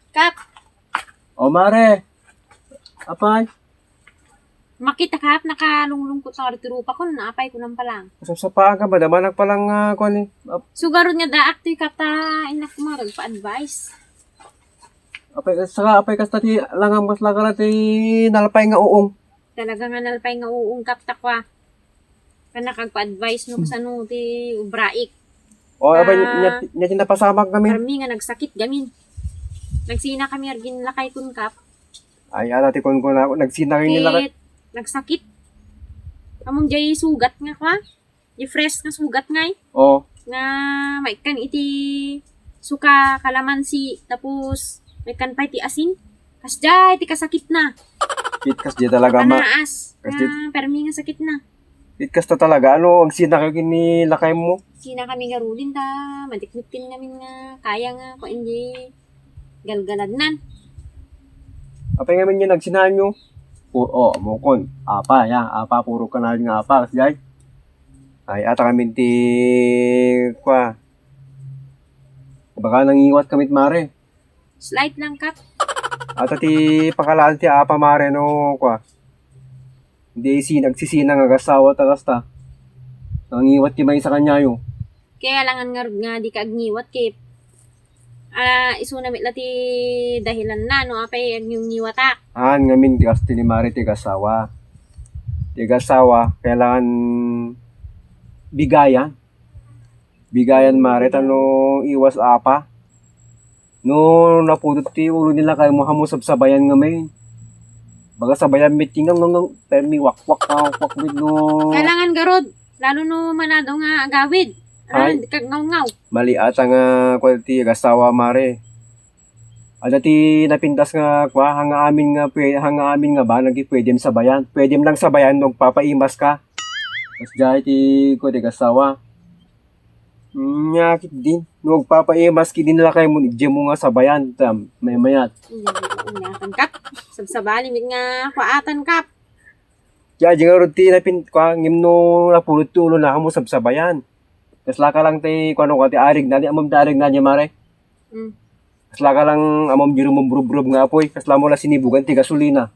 Kap, O mare, apay, makita kap, nakalunglungkot sa kariturupa ko, naapay ko nang palang. sapsapaan ka ba? Damanak palang kuan ni. Sugarod nga daak to kap ta, inak marag pa-advise. Apay kas tati langang mas langan ti nalapay nga uong. Talaga nga nalpay nga uungkap ta kwa. Kana kagpa-advise no kasano ti ubraik. O apay Ah. nya tinapasamak kami. Parmi nga nagsakit gamin. Nagsina kami argin lakay kun kap. Ay ana ti kun ako nagsinangin nila ka. Kit nagsakit. Among jay sugat nga kwa. Di fresh nga sugat ngay. O, Nga maikan iti suka kalamansi tapos maikan pa iti asin. Kasjay iti kasakit na. kitkas di talaga ma. Panaas. Kasi- Nga permi nga sakit na. Kitkas ta talaga ano ang sinakay ni lakay mo. Sina kami nga rulin ta. Madikmitin namin nga kaya nga kung hindi galgalad nan. Apay nga man niya nagsinahan nyo. Mukon. Apa puro ka na nga apa kasjay. Ay ata kami ti kwa. Baka nangiwat kamit mare. Slight lang kap. At ti pakalaan ti apa mare no kwa. Hindi nagsisina nga gasawa ta kasta. Nangiwat ti may sa kanya yo. Kaya langan nga di ka agniwat kay isunamit la ti dahilan na no apay yung niwata. Ngamin ti kasti ni mare ti gasawa. Ti gasawa kailangan bigayan. Bigayan mare tano iwas apa. No napudot ti ulo nila kay mo hamusab sabayan nga may. Baga sabayan meeting ng permi wakwak with no. Kailangan garod lalo no manado nga agawid. Ay. Kag ngaw-ngaw. Mali ata nga kwaliti gasawa mare. Ada ti napintas nga kwa hanga amin nga ba nagi pwedem sabayan. Pwedem lang sabayan no papaimas ka. Kas jay ti ko ti gasawa. Nyakit din. No papaimas ki din nila kay mo ije mo nga sabayan tam may mayat. Unyatan kap. Sabsabali mit nga kwaatan kap. Kaya di nga ruti kwa ngimno napulot ti ulo na mo sabsabayan. Kas laka lang ti kuano ka ti arig na di amam ti arig na niya mare. Mm. Kasla ka lang amam jiro mo brub nga apoy. Kasla mo lang sinibugan ti gasolina.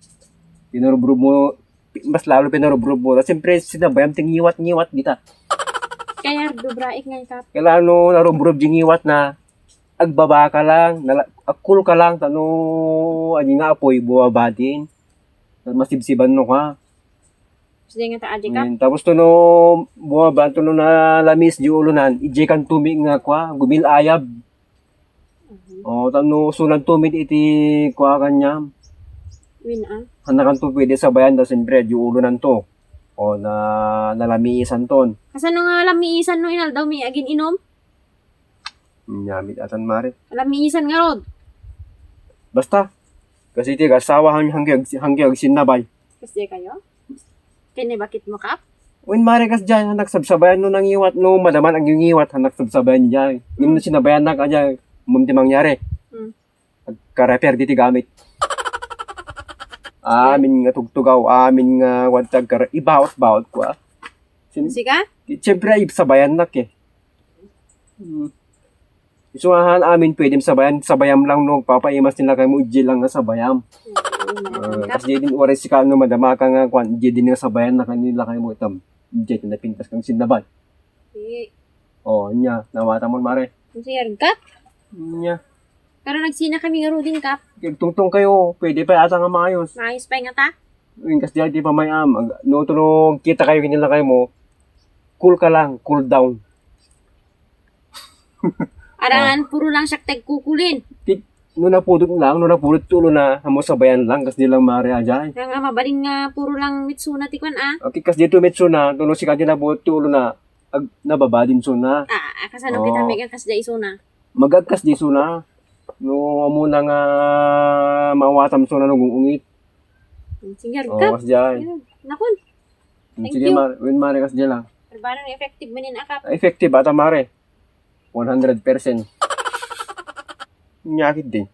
Pinarubrob mo, mas lalo pinarubrob mo. Tapos siyempre sinabayam ting ngiwat dita. Kaya dobraik nga kap. Kailangan no narubrob yung ngiwat na agbaba ka lang, akul ka lang, tano, ani nga apoy, buwaba din. Masibsiban no ka. Sige nga ta adi kap. Tapos to no, buwaba, to no na lamis di ulunan, ije kan tumi nga kwa, gumilayab. O, tano, sunan tumit iti kwa kanya. Win ah. Hanakan to pwede sabayan daw siyempre di ulunan to. O, nalamisan ton. Kasano nga lamiisan no inal daw mi agin inom? Nyamit atan mare. Lamiisan nga rod. Basta, kasi ti gasawa hanggang sinabay. Kasi kayo? Kini bakit mo kap? When mare kas dyan, hanak sabsabayan no nang iwat no, madaman ang iwat, hanak sabsabayan dyan. Yung sinabayan na kanya, munti mangyari. Hmm. Karaper di ti gamit. Amin nga tugtugaw, amin nga wantag ibawat-bawat ko ah. Sika? Siyempre ay sabayan nak eh. Isuahan amin pwedeng sabayam lang no, papaimas nila kay mo, ije lang nga sabayam. Kasi din oras si kano madama ka nga kwan, ije din nga sabayan na kanila kay mo itam. Ije na pintas kang sinabay. Nya, nawata mo mare. Sir kap? Nya. Pero nagsina kami nga rodin kap. Tungtong kayo, pwede pa ata nga maayos. Maayos pa nga ta. Kasi di pa may no tulong kita kayo kanila kay mo. Cool ka lang, cool down. Arangan puro lang siya kukulin. No napudot tulo na hamo sabayan lang kasi di lang mare ajay. Nga mabaling nga puro lang mitsuna tikwan ah. Okay, kasi dito metso na, tulo si kanina buot tulo na nababa din so na. Kasano kita may kasda isuna. Magagkas di so na. No muna nga mawatam so na nagungungit. Sige kap. Kasi jay. Nakon. Thank Sige you. mare kasi jay lang. Parang effective manin akap. Effective ata mare. 100%. Nyakit din.